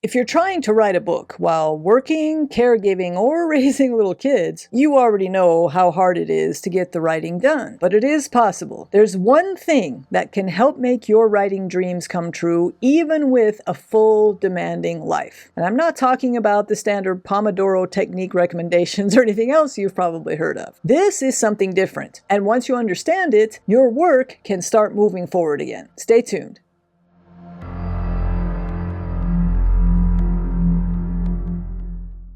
If you're trying to write a book while working, caregiving, or raising little kids, you already know how hard it is to get the writing done. But it is possible. There's one thing that can help make your writing dreams come true, even with a full, demanding life. And I'm not talking about the standard Pomodoro technique recommendations or anything else you've probably heard of. This is something different. And once you understand it, your work can start moving forward again. Stay tuned.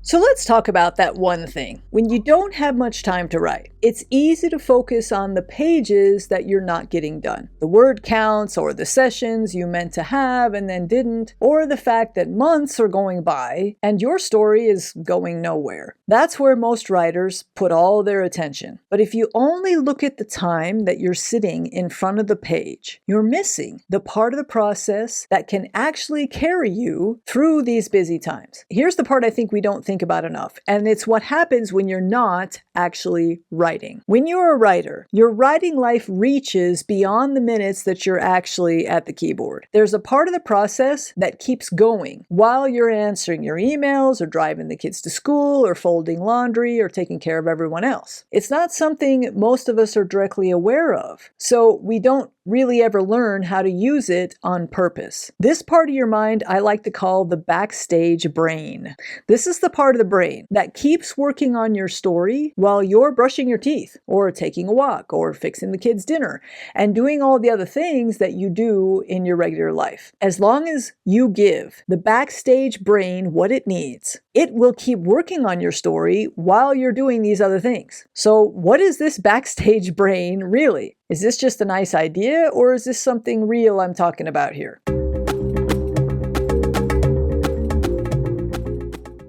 So let's talk about that one thing. When you don't have much time to write, it's easy to focus on the pages that you're not getting done. The word counts, or the sessions you meant to have and then didn't, or the fact that months are going by and your story is going nowhere. That's where most writers put all their attention. But if you only look at the time that you're sitting in front of the page, you're missing the part of the process that can actually carry you through these busy times. Here's the part I think we don't think about enough, and it's what happens when you're not actually writing. When you're a writer, your writing life reaches beyond the minutes that you're actually at the keyboard. There's a part of the process that keeps going while you're answering your emails or driving the kids to school or folding laundry or taking care of everyone else. It's not something most of us are directly aware of, so we don't really ever learn how to use it on purpose. This part of your mind I like to call the backstage brain. This is the part of the brain that keeps working on your story while you're brushing your teeth or taking a walk or fixing the kids' dinner and doing all the other things that you do in your regular life. As long as you give the backstage brain what it needs, it will keep working on your story while you're doing these other things. So what is this backstage brain really? Is this just a nice idea, or is this something real I'm talking about here?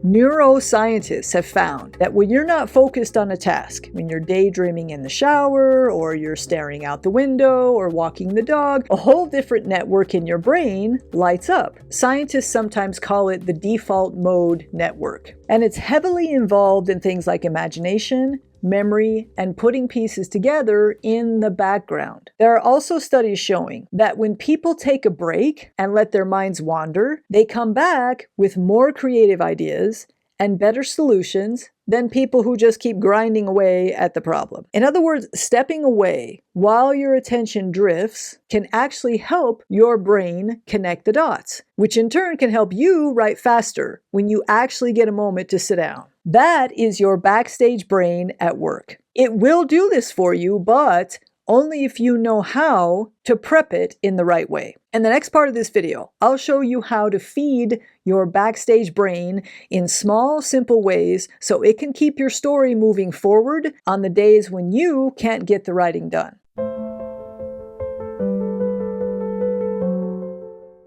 Neuroscientists have found that when you're not focused on a task, when you're daydreaming in the shower, or you're staring out the window, or walking the dog, a whole different network in your brain lights up. Scientists sometimes call it the default mode network. And it's heavily involved in things like imagination, memory, and putting pieces together in the background. There are also studies showing that when people take a break and let their minds wander, they come back with more creative ideas and better solutions than people who just keep grinding away at the problem. In other words, stepping away while your attention drifts can actually help your brain connect the dots, which in turn can help you write faster when you actually get a moment to sit down. That is your backstage brain at work. It will do this for you, but only if you know how to prep it in the right way. In the next part of this video, I'll show you how to feed your backstage brain in small, simple ways so it can keep your story moving forward on the days when you can't get the writing done.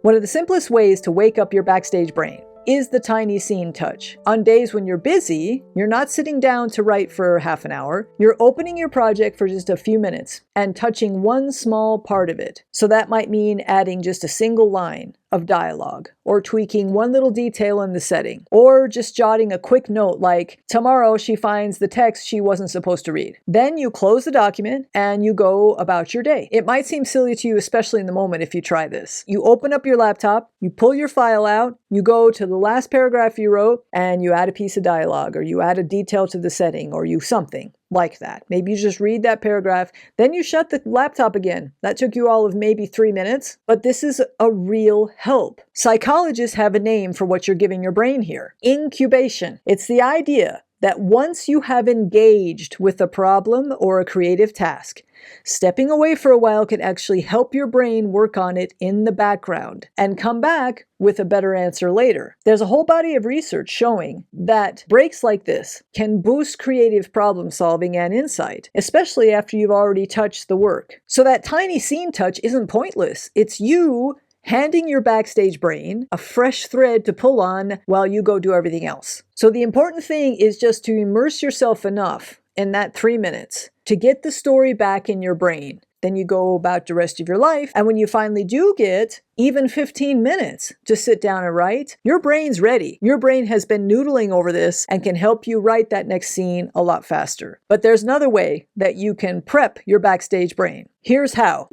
One of the simplest ways to wake up your backstage brain is the tiny scene touch. On days when you're busy, you're not sitting down to write for half an hour. You're opening your project for just a few minutes and touching one small part of it. So that might mean adding just a single line of dialogue, or tweaking one little detail in the setting, or just jotting a quick note like, tomorrow she finds the text she wasn't supposed to read. Then you close the document and you go about your day. It might seem silly to you, especially in the moment if you try this. You open up your laptop, you pull your file out, you go to the last paragraph you wrote, and you add a piece of dialogue, or you add a detail to the setting, or you something like that. Maybe you just read that paragraph, then you shut the laptop again. That took you all of maybe 3 minutes, but this is a real help. Psychologists have a name for what you're giving your brain here: incubation. It's the idea that once you have engaged with a problem or a creative task, stepping away for a while can actually help your brain work on it in the background and come back with a better answer later. There's a whole body of research showing that breaks like this can boost creative problem solving and insight, especially after you've already touched the work. So that tiny scene touch isn't pointless. It's you handing your backstage brain a fresh thread to pull on while you go do everything else. So the important thing is just to immerse yourself enough in that 3 minutes to get the story back in your brain. Then you go about the rest of your life, and when you finally do get even 15 minutes to sit down and write, your brain's ready. Your brain has been noodling over this and can help you write that next scene a lot faster. But there's another way that you can prep your backstage brain. Here's how.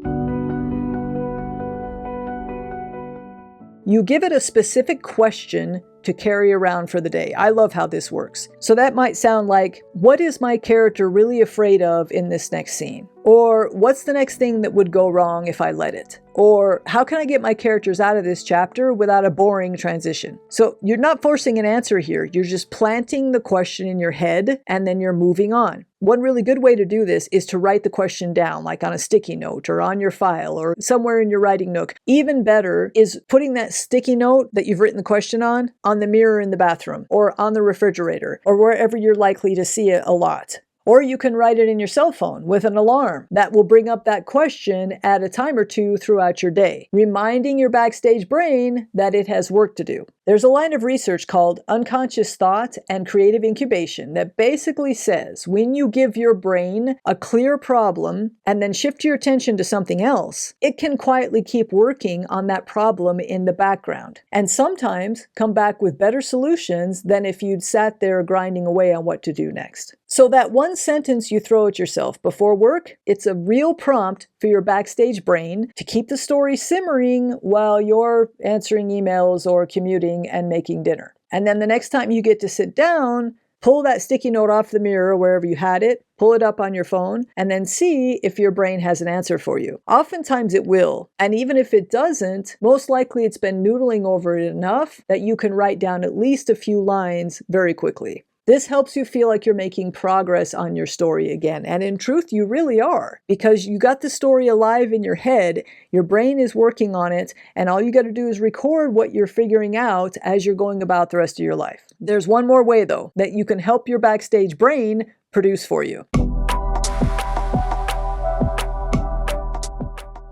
You give it a specific question to carry around for the day. I love how this works. So that might sound like, what is my character really afraid of in this next scene? Or what's the next thing that would go wrong if I let it? Or how can I get my characters out of this chapter without a boring transition? So you're not forcing an answer here. You're just planting the question in your head and then you're moving on. One really good way to do this is to write the question down, like on a sticky note or on your file or somewhere in your writing nook. Even better is putting that sticky note that you've written the question on the mirror in the bathroom or on the refrigerator or wherever you're likely to see it a lot. Or you can write it in your cell phone with an alarm that will bring up that question at a time or two throughout your day, reminding your backstage brain that it has work to do. There's a line of research called unconscious thought and creative incubation that basically says when you give your brain a clear problem and then shift your attention to something else, it can quietly keep working on that problem in the background and sometimes come back with better solutions than if you'd sat there grinding away on what to do next. So that one sentence you throw at yourself before work, it's a real prompt for your backstage brain to keep the story simmering while you're answering emails or commuting and making dinner. And then the next time you get to sit down, pull that sticky note off the mirror wherever you had it, pull it up on your phone, and then see if your brain has an answer for you. Oftentimes it will. And even if it doesn't, most likely it's been noodling over it enough that you can write down at least a few lines very quickly. This helps you feel like you're making progress on your story again. And in truth, you really are, because you got the story alive in your head, your brain is working on it, and all you got to do is record what you're figuring out as you're going about the rest of your life. There's one more way, though, that you can help your backstage brain produce for you.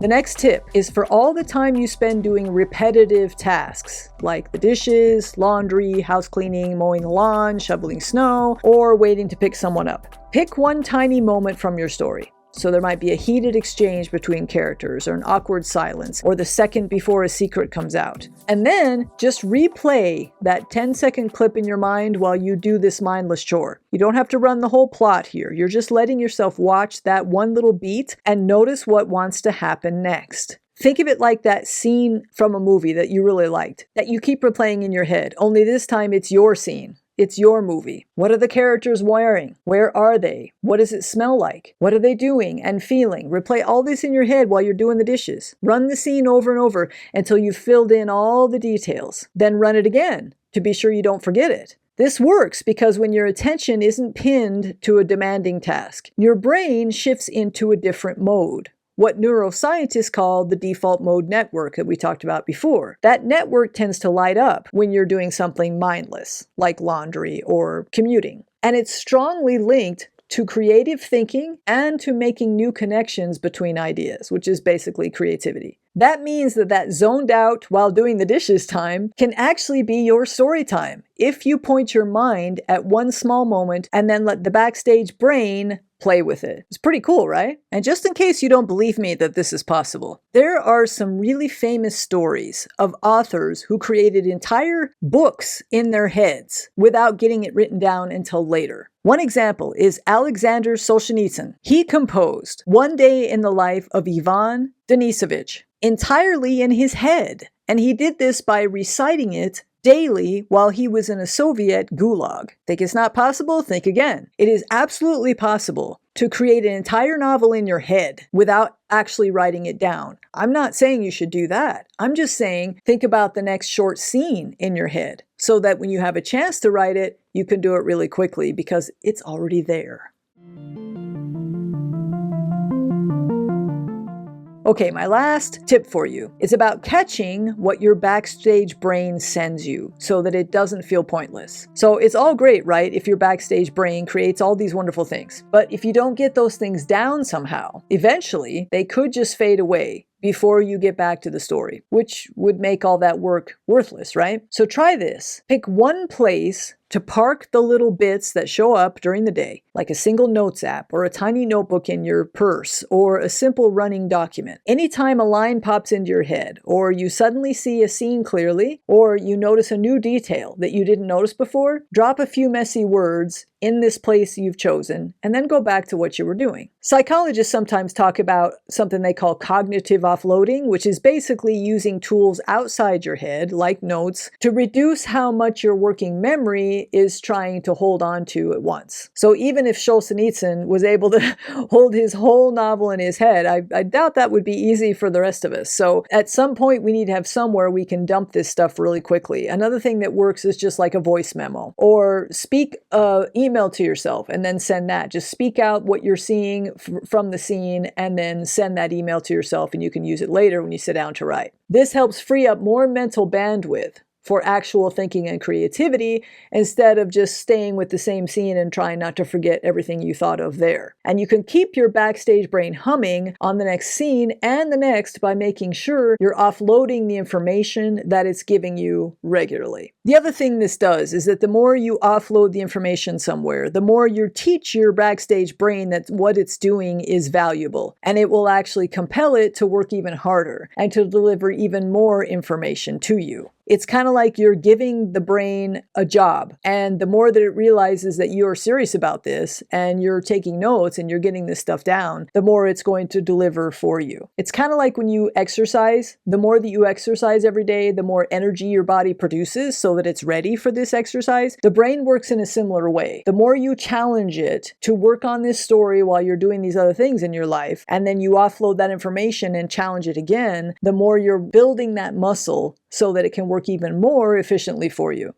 The next tip is for all the time you spend doing repetitive tasks, like the dishes, laundry, house cleaning, mowing the lawn, shoveling snow, or waiting to pick someone up. Pick one tiny moment from your story. So there might be a heated exchange between characters, or an awkward silence, or the second before a secret comes out. And then just replay that 10-second clip in your mind while you do this mindless chore. You don't have to run the whole plot here. You're just letting yourself watch that one little beat and notice what wants to happen next. Think of it like that scene from a movie that you really liked, that you keep replaying in your head, only this time it's your scene. It's your movie. What are the characters wearing? Where are they? What does it smell like? What are they doing and feeling? Replay all this in your head while you're doing the dishes. Run the scene over and over until you've filled in all the details. Then run it again to be sure you don't forget it. This works because when your attention isn't pinned to a demanding task, your brain shifts into a different mode. What neuroscientists call the default mode network that we talked about before. That network tends to light up when you're doing something mindless, like laundry or commuting. And it's strongly linked to creative thinking and to making new connections between ideas, which is basically creativity. That means that zoned out while doing the dishes time can actually be your story time if you point your mind at one small moment and then let the backstage brain play with it. It's pretty cool, right? And just in case you don't believe me that this is possible, there are some really famous stories of authors who created entire books in their heads without getting it written down until later. One example is Alexander Solzhenitsyn. He composed One Day in the Life of Ivan Denisovich entirely in his head, and he did this by reciting it daily while he was in a Soviet gulag. Think it's not possible? Think again. It is absolutely possible to create an entire novel in your head without actually writing it down. I'm not saying you should do that. I'm just saying think about the next short scene in your head so that when you have a chance to write it, you can do it really quickly because it's already there. Okay, my last tip for you is about catching what your backstage brain sends you so that it doesn't feel pointless. So it's all great, right, if your backstage brain creates all these wonderful things. But if you don't get those things down somehow, eventually they could just fade away before you get back to the story, which would make all that work worthless, right? So try this. Pick one place to park the little bits that show up during the day, like a single notes app or a tiny notebook in your purse or a simple running document. Anytime a line pops into your head, or you suddenly see a scene clearly, or you notice a new detail that you didn't notice before, drop a few messy words in this place you've chosen, and then go back to what you were doing. Psychologists sometimes talk about something they call cognitive offloading, which is basically using tools outside your head, like notes, to reduce how much your working memory is trying to hold on to at once. So even if Solzhenitsyn was able to hold his whole novel in his head, I doubt that would be easy for the rest of us. So at some point, we need to have somewhere we can dump this stuff really quickly. Another thing that works is just like a voice memo, or speak email to yourself and then send that. Just speak out what you're seeing from the scene and then send that email to yourself, and you can use it later when you sit down to write. This helps free up more mental bandwidth for actual thinking and creativity, instead of just staying with the same scene and trying not to forget everything you thought of there. And you can keep your backstage brain humming on the next scene and the next by making sure you're offloading the information that it's giving you regularly. The other thing this does is that the more you offload the information somewhere, the more you teach your backstage brain that what it's doing is valuable, and it will actually compel it to work even harder and to deliver even more information to you. It's kind of like you're giving the brain a job, and the more that it realizes that you're serious about this and you're taking notes and you're getting this stuff down, the more it's going to deliver for you. It's kind of like when you exercise. The more that you exercise every day, the more energy your body produces so that it's ready for this exercise. The brain works in a similar way. The more you challenge it to work on this story while you're doing these other things in your life, and then you offload that information and challenge it again, the more you're building that muscle so that it can work even more efficiently for you.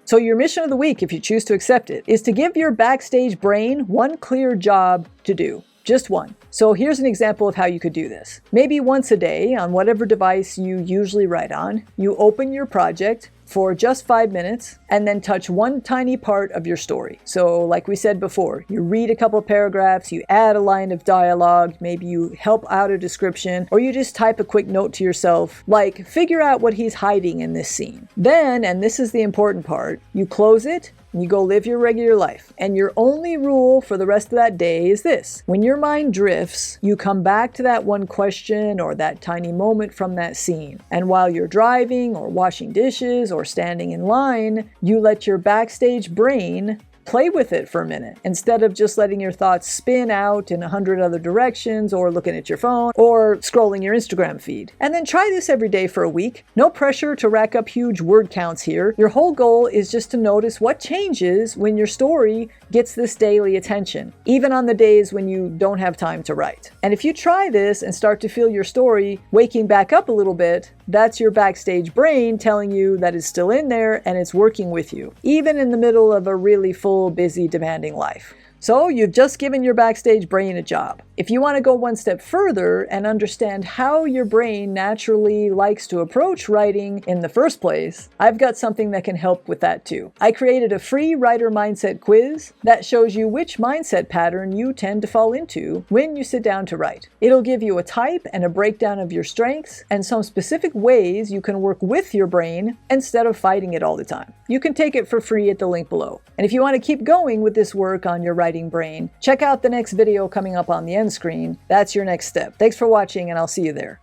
So your mission of the week, if you choose to accept it, is to give your backstage brain one clear job to do. Just one. So here's an example of how you could do this. Maybe once a day, on whatever device you usually write on, you open your project for just 5 minutes and then touch one tiny part of your story. So like we said before, you read a couple of paragraphs, you add a line of dialogue, maybe you help out a description, or you just type a quick note to yourself, like, figure out what he's hiding in this scene. Then, and this is the important part, you close it, and you go live your regular life. And your only rule for the rest of that day is this: when your mind drifts, you come back to that one question or that tiny moment from that scene. And while you're driving or washing dishes or standing in line, you let your backstage brain play with it for a minute, instead of just letting your thoughts spin out in 100 other directions, or looking at your phone, or scrolling your Instagram feed. And then try this every day for a week. No pressure to rack up huge word counts here. Your whole goal is just to notice what changes when your story gets this daily attention, even on the days when you don't have time to write. And if you try this and start to feel your story waking back up a little bit, that's your backstage brain telling you that it's still in there and it's working with you, even in the middle of a really full, busy, demanding life. So you've just given your backstage brain a job. If you want to go one step further and understand how your brain naturally likes to approach writing in the first place, I've got something that can help with that too. I created a free writer mindset quiz that shows you which mindset pattern you tend to fall into when you sit down to write. It'll give you a type and a breakdown of your strengths and some specific ways you can work with your brain instead of fighting it all the time. You can take it for free at the link below. And if you want to keep going with this work on your writing brain, check out the next video coming up on the end screen. That's your next step. Thanks for watching, and I'll see you there.